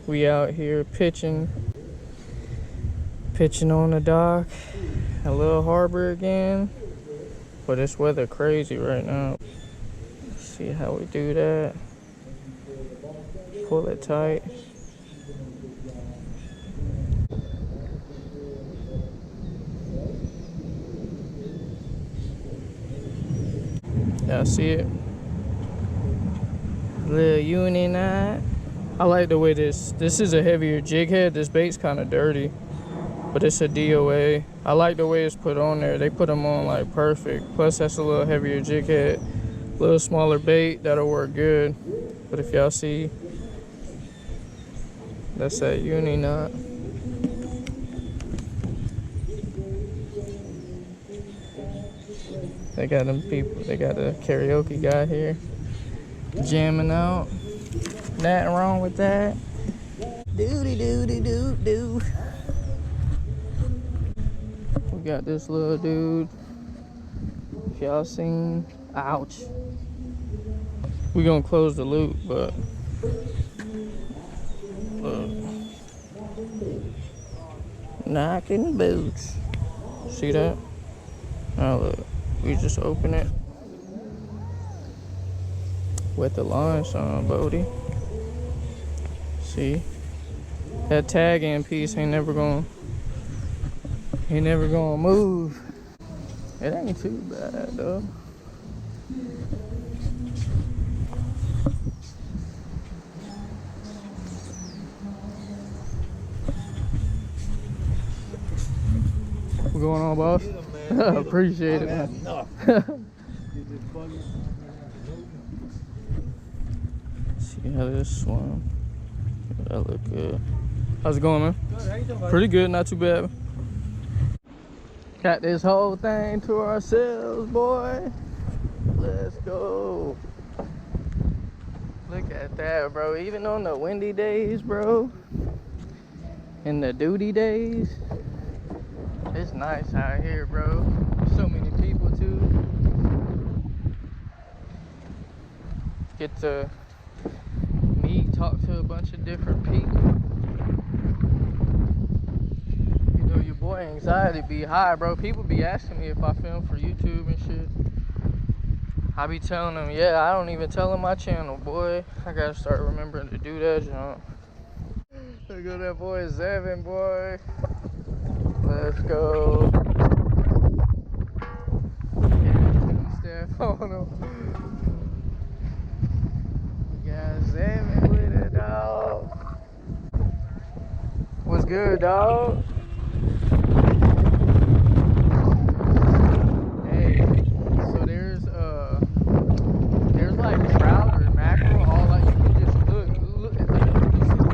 We out here pitching on the dock, a little harbor again, but it's weather crazy right now. Let's see how we do that. Pull it tight. Y'all see it? Little uni knot. I like the way this is a heavier jig head. This bait's kind of dirty, but it's a DOA. I like the way it's put on there. They put them on like perfect. Plus that's a little heavier jig head, a little smaller bait, that'll work good. But if y'all see, that's that uni knot. They got them people, they got a karaoke guy here jamming out. Nothing wrong with that. Doody doody doo doo. We got this little dude. If y'all seen, ouch. We gonna close the loop, but look. Knocking boots. See that? Now look, we just open it with the line on, Bodie. See, that tag in piece ain't never gonna move. It ain't too bad though. What's going on, boss? Yeah, appreciate it, man. See how this swim. That look good. How's it going, man? Good. How you doing, buddy? Pretty good, not too bad. Got this whole thing to ourselves, boy. Let's go. Look at that, bro. Even on the windy days, bro, and the duty days, it's nice out here, bro. So many people too. Get to meet, talk to a bunch of different people. You know, your boy anxiety be high, bro. People be asking me if I film for YouTube and shit. I be telling them, yeah, I don't even tell them my channel, boy. I gotta start remembering to do that, junk. Look at that boy Zman, boy. Let's go. Two-step on him. We got Zman with it, dog. What's good, dog? Hey, so there's like trout or mackerel, all that. You can just look. You see the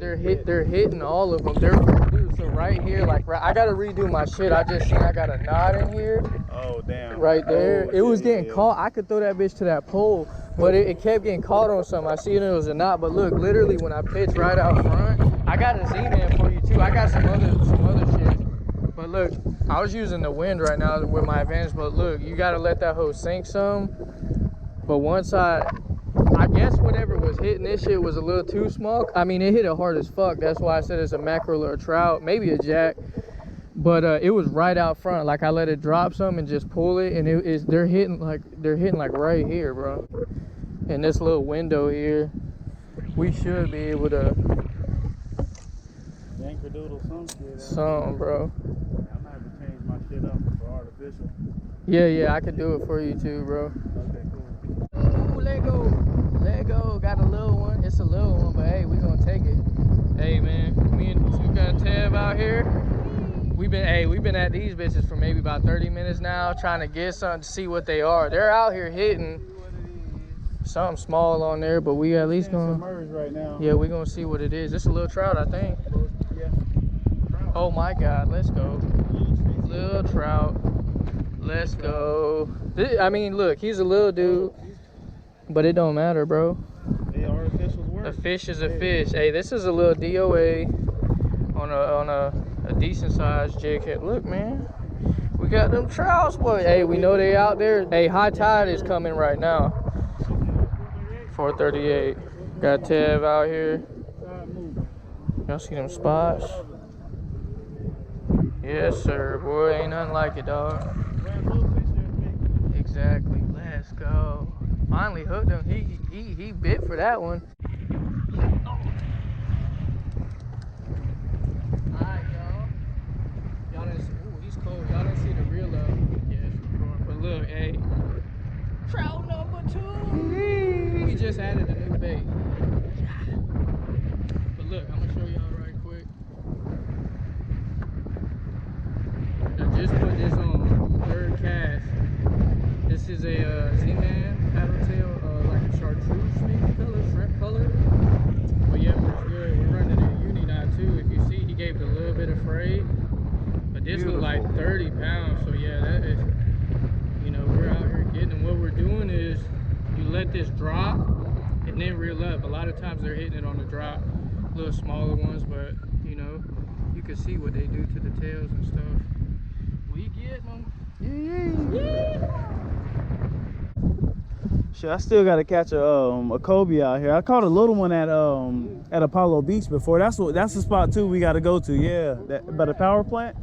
greenback? They're hitting all of them. Dude, so right here, like I gotta redo my shit. I just seen I got a knot in here. Oh damn. Right there. Oh, it was getting caught. I could throw that bitch to that pole, but it kept getting caught on something. I seen it was a knot, but look, literally when I pitched right out front, I got a Z-Man for you too. I got some other shit. But look, I was using the wind right now with my advantage, but look, you gotta let that hoe sink some. But once I guess whatever was hitting this shit was a little too small. I mean, it hit it hard as fuck. That's why I said it's a mackerel or a trout, maybe a jack. But it was right out front. Like I let it drop some and just pull it, and they're hitting like right here, bro. In this little window here, we should be able to. Anchor doodle some shit. Some, bro. I'm gonna have to change my shit up for artificial. Yeah, I could do it for you too, bro. Okay, cool. Ooh, Lego. Got a little one. It's a little one, but hey, we gonna take it. Hey, man, me and you got Tev out here. We've been at these bitches for maybe about 30 minutes now, trying to get something to see what they are. They're out here hitting something small on there, but we at least gonna submerged right now. Yeah, we gonna see what it is. It's a little trout, I think. Yeah. Oh my God, let's go. Little trout. Let's go. I mean, look, he's a little dude, but it don't matter, bro. The artificial work. A fish is a fish. Hey, this is a little DOA on a decent sized jig head. Look, man, we got them trouts, boy. Hey, we know they out there. Hey, high tide is coming right now. 438. Got Tev out here. Start moving. Y'all see them spots? Yes, sir. Boy, ain't nothing like it, dog. Exactly. Let's go. Finally hooked him. He bit for that one. Alright, y'all. Y'all didn't see, ooh, he's cold. Y'all didn't see the reel of him. Yeah, it's recording. But look, hey. Trout number 2. We just added a new bait. But look, I'm gonna show y'all right quick. I just put this on third cast. This is a Zman paddletail, like a chartreuse maybe color, shrimp color. But yeah, it's good. We're running a uni knot too. If you see, he gave it a little bit of freight. But this was like 30 pounds. So yeah, that is, you know, we're out here getting them. What we're doing is you let this drop and then reel up. A lot of times they're hitting it on the drop, little smaller ones, but you know, you can see what they do to the tails and stuff. We get them. Yeah. Shit, I still gotta catch a cobia out here. I caught a little one at Apollo Beach before. That's the spot too we gotta go to. Yeah, by the power plant.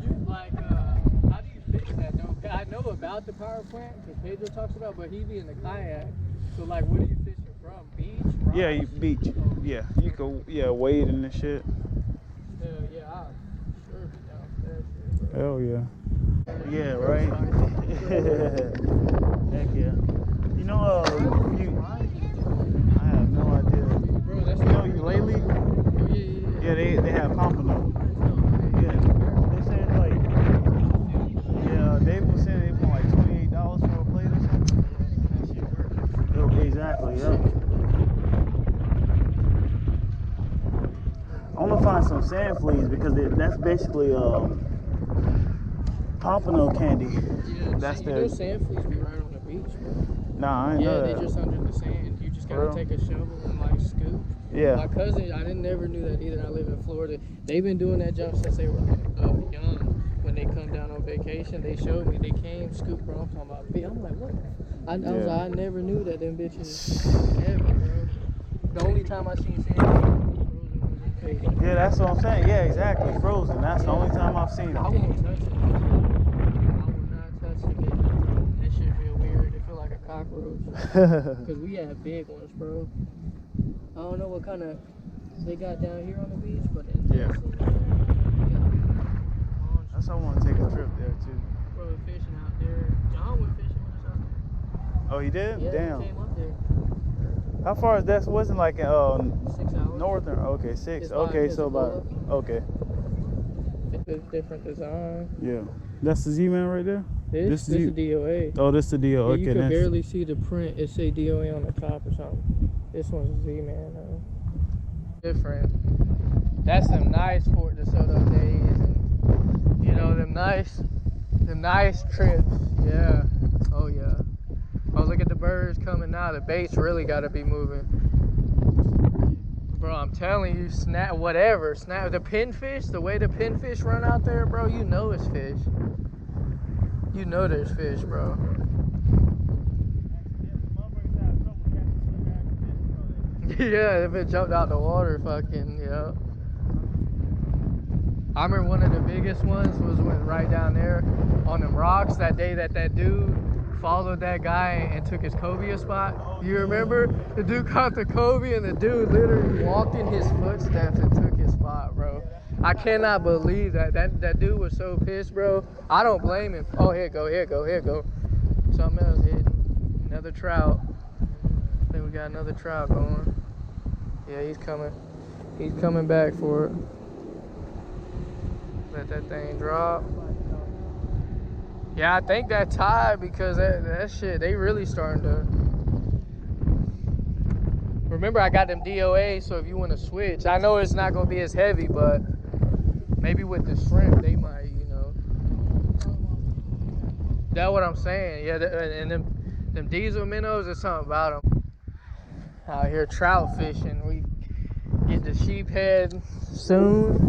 You like how do you fix that though? I know about the power plant because Pedro talks about, but he be in the kayak. So like, where are you fishing from? Beach? Rocks? Yeah, beach. Yeah, you go. Yeah, wade in the shit. Yeah, I'm sure be downstairs. Hell yeah. Yeah, right. Heck yeah. You know, I have no idea. Bro, that's you know, lately? Yeah, they have pompano. Yeah, they said like, yeah, Dave was saying they want like $28 for a plate or something. Oh, exactly, yeah. I want to find some sand fleas because that's basically pompano candy. Yeah, that's you know sand fleas be right on the beach, bro. Nah, I ain't know that. Yeah, they just under the sand. You just gotta take a shovel and like scoop. Yeah. My cousin, I never knew that either. I live in Florida. They've been doing that jump since they were young. When they come down on vacation, they showed me. They came, scoop, bro. I'm talking about big. I'm like, what? I was like, I never knew that them bitches heavy, bro. The only time I seen sand frozen was in vacation. Yeah, that's what I'm saying. Yeah, exactly. Frozen. That's the only time I've seen it. I won't touch it. That shit feel weird. It feel like a cockroach. Cause we have big ones, bro. I don't know what kind of they got down here on the beach, but yeah. That's why I want to take a trip there too. Bro, fishing out there. John went fishing with us out there. Oh, you did? Yeah, damn. he came up there. How far is that? Wasn't like 6 hours. northern? Okay, 6. It's Okay, like so about okay. Different design. Yeah, that's the Z-Man right there. This is the DOA. Oh, this is the DOA. Yeah, okay, you can barely see the print. It say DOA on the top or something. This one's a Z-Man though. Different. That's them nice Fort DeSoto days, and you know them nice trips. Yeah. Oh yeah. Oh, look at the birds coming now. The bait's really got to be moving. Bro, I'm telling you, snap the pinfish, the way the pinfish run out there, bro, you know it's fish. You know there's fish, bro. Yeah, if it jumped out the water, fucking, yeah. I remember one of the biggest ones was when right down there on them rocks that day that dude followed that guy and took his cobia spot. You remember? The dude caught the cobia and the dude literally walked in his footsteps and took his spot, bro. I cannot believe that. That dude was so pissed, bro. I don't blame him. Oh, here it go. Something else hit. Another trout. I think we got another trout going. Yeah, he's coming. He's coming back for it. Let that thing drop. Yeah, I think that tied because that shit, they really starting to. Remember, I got them DOA, so if you want to switch, I know it's not going to be as heavy, but maybe with the shrimp, they might, you know. That's what I'm saying. Yeah, and them diesel minnows, there's something about them. Out here trout fishing. We get the sheep head soon.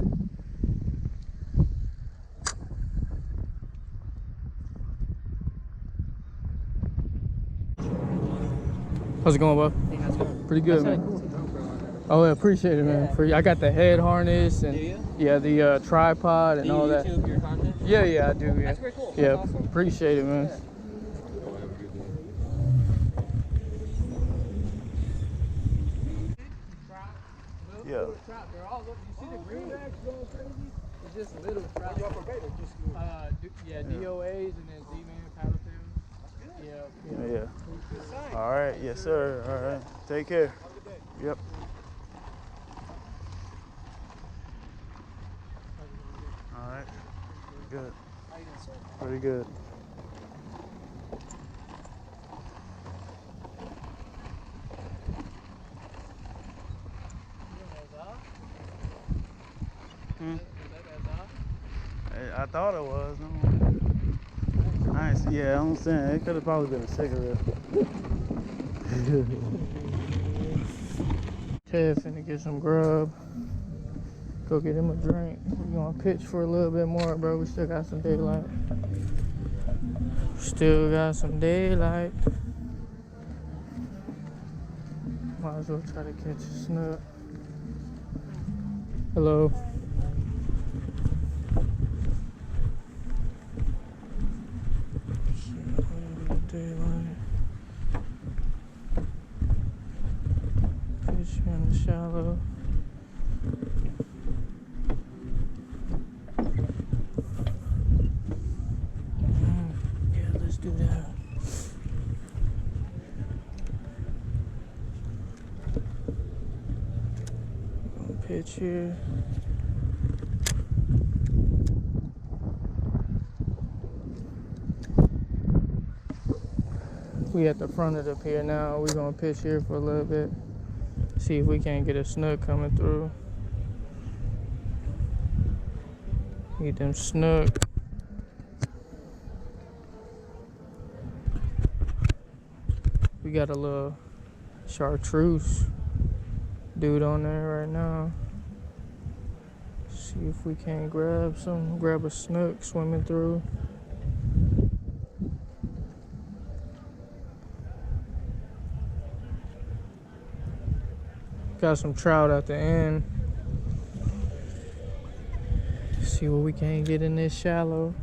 How's it going, bub? Pretty good, man. Oh, I appreciate it, man. I got the head harness and yeah, the tripod and all that. YouTube your content? Yeah, I do. Yeah. That's very cool. Yeah, That's awesome. appreciate it, man. Yeah. Yeah. Trout, they're all up. You see the greenbacks going crazy? It's just little trout. Yeah, DOAs and then Zman Paddletails. Yeah. All right. Yes, sir. All right. Take care. Yep. All right. Good. Pretty good. I thought it was. Nice. Yeah, I'm saying it could have probably been a cigarette. Ted finna get some grub. Go get him a drink. We're gonna pitch for a little bit more, bro. We still got some daylight. Still got some daylight. Might as well try to catch a snook. Hello. Daylight. Fish in the shallow. Yeah, let's do that. Gonna pitch here. We at the front of the pier now. We're gonna pitch here for a little bit. See if we can't get a snook coming through. Get them snook. We got a little chartreuse dude on there right now. See if we can't grab a snook swimming through. Got some trout at the end. See what we can't get in this shallow.